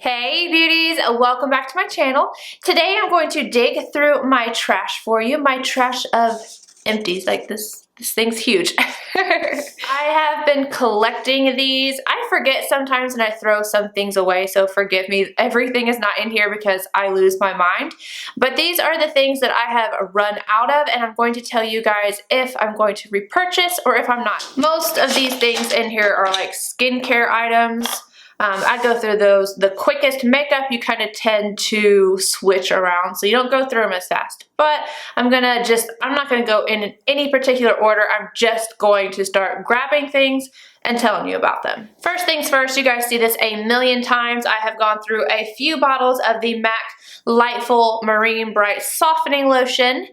Hey beauties, welcome back to my channel. Today I'm going to dig through my trash for you, my trash of empties. Like this thing's huge. I have been collecting these. I forget sometimes and I throw some things away, so forgive me. Everything is not in here because I lose my mind. But these are the things that I have run out of, and I'm going to tell you guys if I'm going to repurchase or if I'm not. Most of these things in here are like skincare items. I go through those. The quickest makeup you kind of tend to switch around, so you don't go through them as fast. But I'm not gonna go in any particular order. I'm just going to start grabbing things and telling you about them. First things first, you guys see this a million times. I have gone through a few bottles of the MAC Lightful Marine Bright Softening Lotion.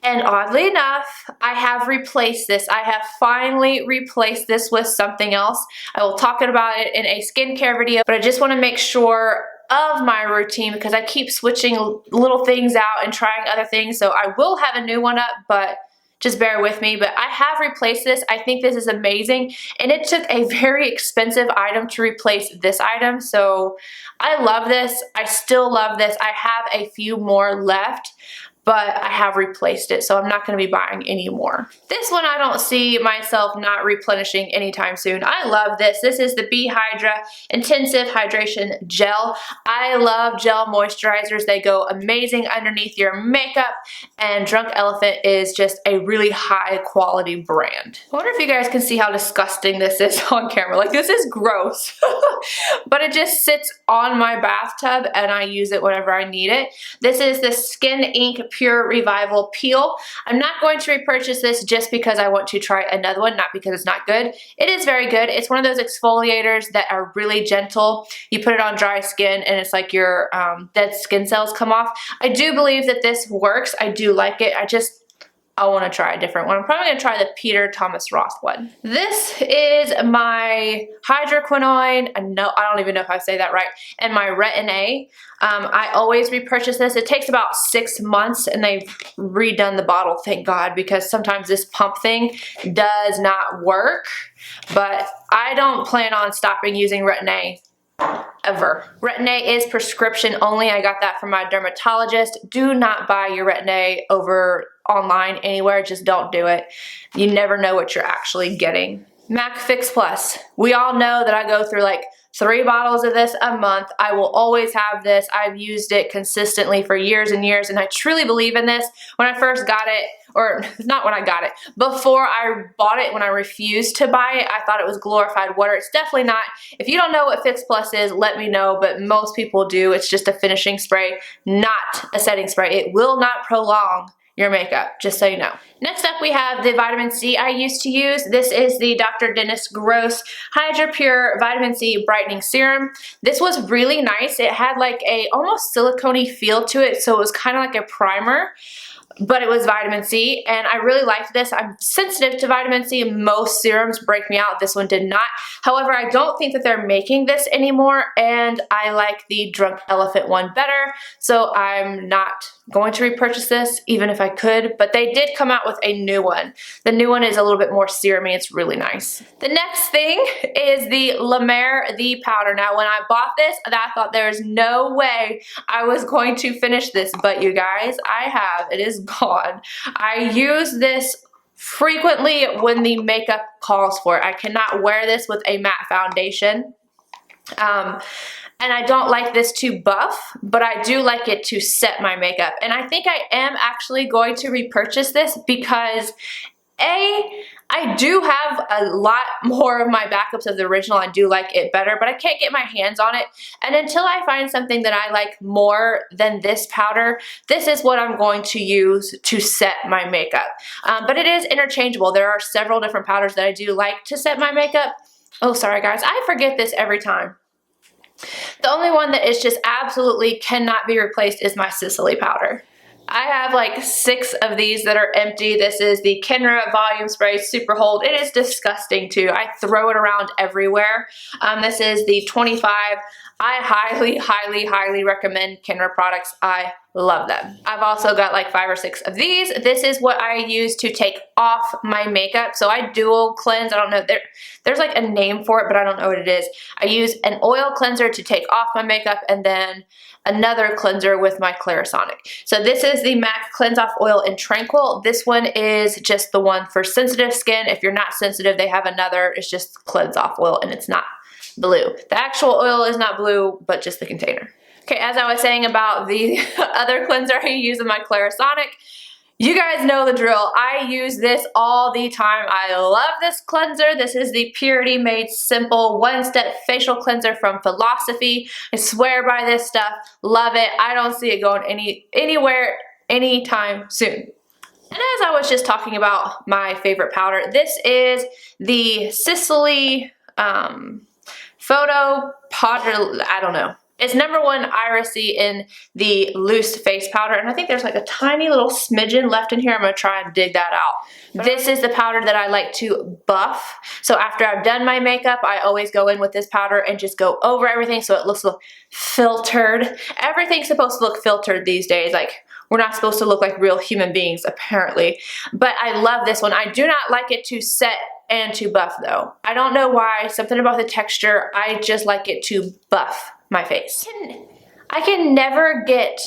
And oddly enough, I have replaced this. I have finally replaced this with something else. I will talk about it in a skincare video, but I just want to make sure of my routine because I keep switching little things out and trying other things. So I will have a new one up, but just bear with me. But I have replaced this. I think this is amazing. And it took a very expensive item to replace this item. So I love this. I still love this. I have a few more left, but I have replaced it, so I'm not going to be buying any more. This one I don't see myself not replenishing anytime soon. I love this. This is the Be Hydra Intensive Hydration Gel. I love gel moisturizers. They go amazing underneath your makeup, and Drunk Elephant is just a really high quality brand. I wonder if you guys can see how disgusting this is on camera. Like, this is gross, but it just sits on my bathtub and I use it whenever I need it. This is the Skin Ink Pure Revival Peel. I'm not going to repurchase this just because I want to try another one, not because it's not good. It is very good. It's one of those exfoliators that are really gentle. You put it on dry skin and it's like your dead skin cells come off. I do believe that this works. I do like it. I want to try a different one. I'm probably going to try the Peter Thomas Roth one. This is my hydroquinone. I don't even know if I say that right. And my Retin-A. I always repurchase this. It takes about 6 months and they've redone the bottle, thank God, because sometimes this pump thing does not work. But I don't plan on stopping using Retin-A ever. Retin-A is prescription only. I got that from my dermatologist. Do not buy your Retin-A over online anywhere. Just don't do it. You never know what you're actually getting. MAC Fix Plus. We all know that I go through like 3 bottles of this a month. I will always have this. I've used it consistently for years and years, and I truly believe in this. When I first got it, or not when I got it, before I bought it, when I refused to buy it, I thought it was glorified water. It's definitely not. If you don't know what Fix Plus is, let me know, but most people do. It's just a finishing spray, not a setting spray. It will not prolong your makeup, just so you know. Next up, we have the vitamin C I used to use. This is the Dr. Dennis Gross Hydra Pure Vitamin C Brightening Serum. This was really nice. It had like a almost silicone-y feel to it, so it was kind of like a primer, but it was vitamin C, and I really liked this. I'm sensitive to vitamin C. Most serums break me out. This one did not. However, I don't think that they're making this anymore, and I like the Drunk Elephant one better, so I'm not going to repurchase this, even if I could, but they did come out with a new one. The new one is a little bit more serumy. It's really nice. The next thing is the La Mer The Powder. Now, when I bought this, I thought there's no way I was going to finish this, but you guys, I have. It is gone. I use this frequently when the makeup calls for it. I cannot wear this with a matte foundation. And I don't like this to buff, but I do like it to set my makeup. And I think I am actually going to repurchase this because I do have a lot more of my backups of the original. I do like it better, but I can't get my hands on it. And until I find something that I like more than this powder, this is what I'm going to use to set my makeup. But it is interchangeable. There are several different powders that I do like to set my makeup. Oh, sorry guys, I forget this every time. The only one that is just absolutely cannot be replaced is my Sicily powder. I have like 6 of these that are empty. This is the Kenra Volume Spray Super Hold. It is disgusting too. I throw it around everywhere. This is the 25 I highly, highly, highly recommend Kenra products. I love them. I've also got like 5 or 6 of these. This is what I use to take off my makeup. So I dual cleanse. I don't know, there's like a name for it, but I don't know what it is. I use an oil cleanser to take off my makeup and then another cleanser with my Clarisonic. So this is the MAC Cleanse Off Oil in Tranquil. This one is just the one for sensitive skin. If you're not sensitive, they have another. It's just Cleanse Off Oil and it's not blue. The actual oil is not blue, but just the container. Okay, as I was saying about the other cleanser I use in my Clarisonic, you guys know the drill. I use this all the time. I love this cleanser. This is the Purity Made Simple One-Step Facial Cleanser from Philosophy. I swear by this stuff. Love it. I don't see it going anywhere anytime soon. And as I was just talking about my favorite powder, this is the Sicily Photo Powder, I don't know. It's number 1 Irisy in the loose face powder, and I think there's like a tiny little smidgen left in here. I'm going to try and dig that out. This is the powder that I like to buff. So after I've done my makeup, I always go in with this powder and just go over everything so it looks filtered. Everything's supposed to look filtered these days. Like, we're not supposed to look like real human beings, apparently. But I love this one. I do not like it to set and to buff though. I don't know why, something about the texture, I just like it to buff my face. I can never get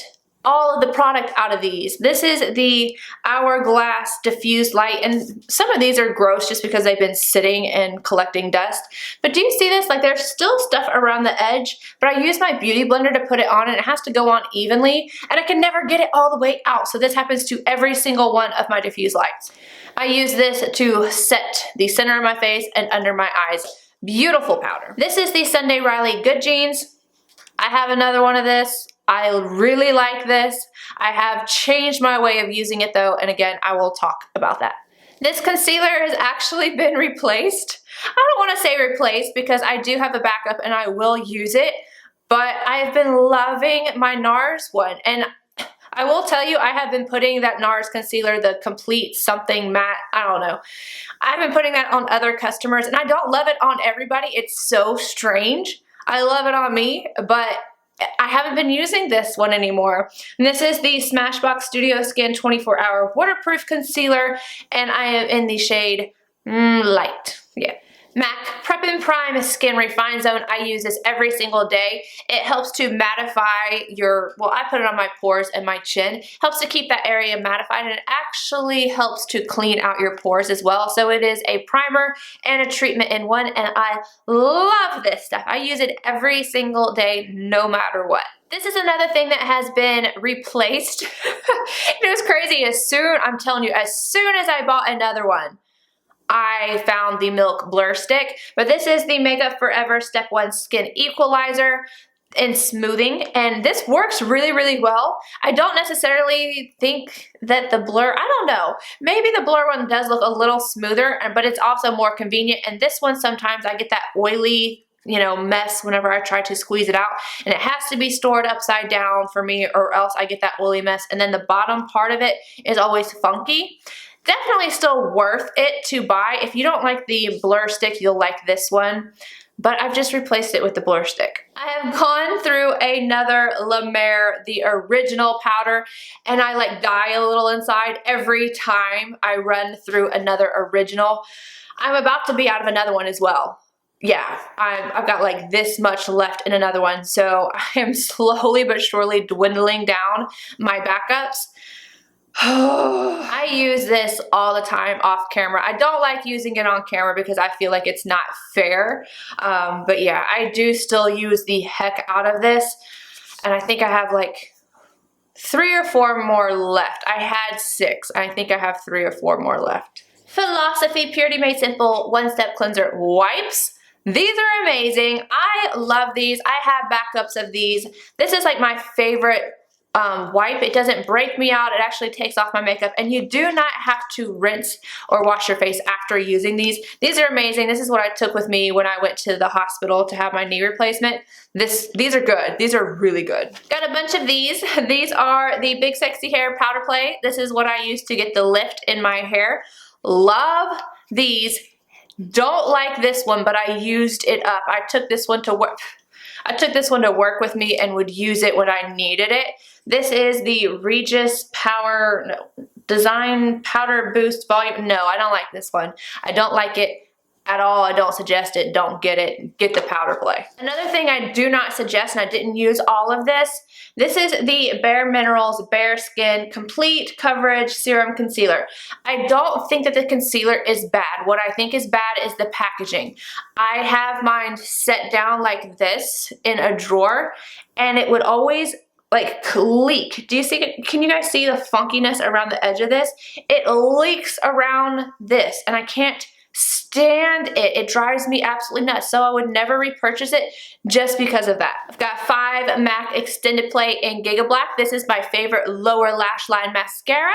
all of the product out of these. This is the Hourglass Diffused Light, and some of these are gross just because they've been sitting and collecting dust. But do you see this? Like, there's still stuff around the edge, but I use my beauty blender to put it on and it has to go on evenly, and I can never get it all the way out. So this happens to every single one of my diffused lights. I use this to set the center of my face and under my eyes. Beautiful powder. This is the Sunday Riley Good Genes. I have another one of this. I really like this. I have changed my way of using it though, and again, I will talk about that. This concealer has actually been replaced. I don't want to say replaced because I do have a backup and I will use it, but I've been loving my NARS one, and I will tell you, I have been putting that NARS concealer, the Complete Something Matte, I don't know. I've been putting that on other customers, and I don't love it on everybody. It's so strange. I love it on me, but I haven't been using this one anymore. And this is the Smashbox Studio Skin 24-Hour Waterproof Concealer, and I am in the shade Light. Yeah. MAC Prep and Prime Skin Refine Zone. I use this every single day. It helps to mattify your, well, I put it on my pores and my chin. Helps to keep that area mattified, and it actually helps to clean out your pores as well. So it is a primer and a treatment in one, and I love this stuff. I use it every single day, no matter what. This is another thing that has been replaced. It was crazy. I'm telling you, as soon as I bought another one, I found the Milk Blur Stick, but this is the Makeup Forever Step 1 Skin Equalizer and Smoothing, and this works really, really well. I don't necessarily think that the blur, I don't know, maybe the blur one does look a little smoother, but it's also more convenient, and this one sometimes I get that oily, you know, mess whenever I try to squeeze it out, and it has to be stored upside down for me or else I get that oily mess, and then the bottom part of it is always funky. Definitely still worth it to buy. If you don't like the Blur Stick, you'll like this one. But I've just replaced it with the Blur Stick. I have gone through another La Mer, the original powder, and I like die a little inside every time I run through another original. I'm about to be out of another one as well. Yeah, I've got like this much left in another one, so I am slowly but surely dwindling down my backups. I use this all the time off camera. I don't like using it on camera because I feel like it's not fair. But yeah, I do still use the heck out of this. And I think I have like 3 or 4 more left. I had 6. I think I have 3 or 4 more left. Philosophy Purity Made Simple One-Step Cleanser Wipes. These are amazing. I love these. I have backups of these. This is like my favorite wipe. It doesn't break me out. It actually takes off my makeup, and you do not have to rinse or wash your face after using these. These are amazing. This is what I took with me when I went to the hospital to have my knee replacement. These are good. These are really good. Got a bunch of these. These are the Big Sexy Hair Powder Play. This is what I use to get the lift in my hair. Love these. Don't like this one, but I used it up. I took this one to work. I took this one to work with me and would use it when I needed it. This is the Design Powder Boost Volume. No, I don't like this one. I don't like it at all. I don't suggest it. Don't get it. Get the powder play. Another thing I do not suggest, and I didn't use all of this, this is the Bare Minerals Bare Skin Complete Coverage Serum Concealer. I don't think that the concealer is bad. What I think is bad is the packaging. I have mine set down like this in a drawer, and it would always like leak. Do you see it? Can you guys see the funkiness around the edge of this? It leaks around this, and I can't stand it. It drives me absolutely nuts. So I would never repurchase it just because of that. I've got 5 MAC Extended Play in Giga Black. This is my favorite lower lash line mascara.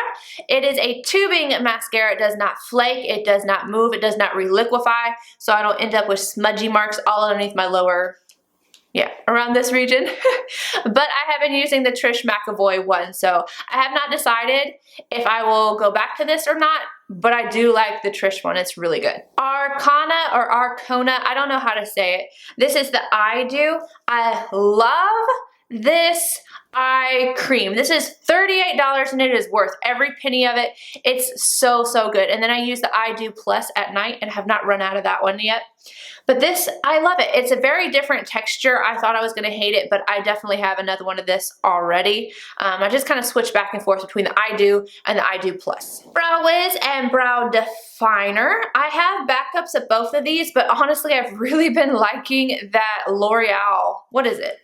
It is a tubing mascara. It does not flake. It does not move. It does not reliquify. So I don't end up with smudgy marks all underneath my lower, around this region. But I have been using the Trish McEvoy one, so I have not decided if I will go back to this or not, but I do like the Trish one. It's really good. Arcana, I don't know how to say it. This is the I Do. I love this eye cream. This is $38 and it is worth every penny of it. It's so, so good. And then I use the I Do Plus at night and have not run out of that one yet. But this, I love it. It's a very different texture. I thought I was going to hate it, but I definitely have another one of this already. I just kind of switch back and forth between the I Do and the I Do Plus. Brow Wiz and Brow Definer. I have backups of both of these, but honestly, I've really been liking that L'Oreal. What is it?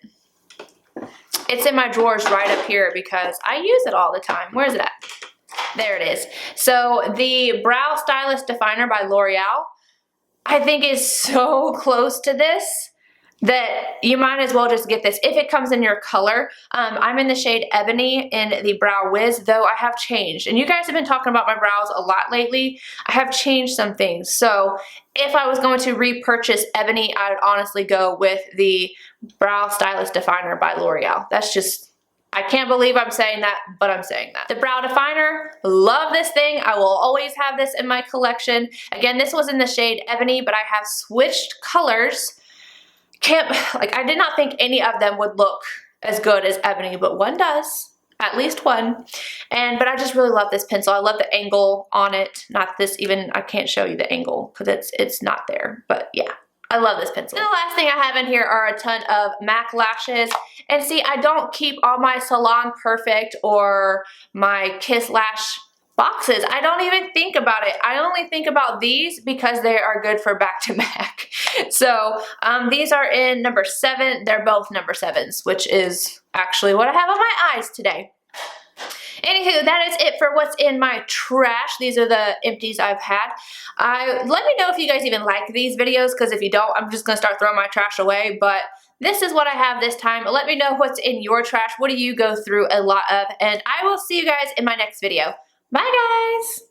It's in my drawers right up here because I use it all the time. Where is it at? There it is. So the Brow Stylist Definer by L'Oreal, I think is so close to this that you might as well just get this if it comes in your color. I'm in the shade Ebony in the Brow Wiz, though I have changed. And you guys have been talking about my brows a lot lately. I have changed some things. So if I was going to repurchase Ebony, I would honestly go with the Brow Stylist Definer by L'Oreal. That's just, I can't believe I'm saying that, but I'm saying that. The Brow Definer, love this thing. I will always have this in my collection. Again, this was in the shade Ebony, but I have switched colors. I did not think any of them would look as good as Ebony, but one does. At least one. But I just really love this pencil. I love the angle on it. Not this even, I can't show you the angle because it's not there, but yeah. I love this pencil. And the last thing I have in here are a ton of MAC lashes. And see, I don't keep all my Salon Perfect or my Kiss Lash boxes. I don't even think about it. I only think about these because they are good for back to back. So these are in number 7. They're both number 7s, which is actually what I have on my eyes today. Anywho, that is it for what's in my trash. These are the empties I've had. Let me know if you guys even like these videos, because if you don't, I'm just going to start throwing my trash away. But this is what I have this time. Let me know what's in your trash. What do you go through a lot of? And I will see you guys in my next video. Bye, guys!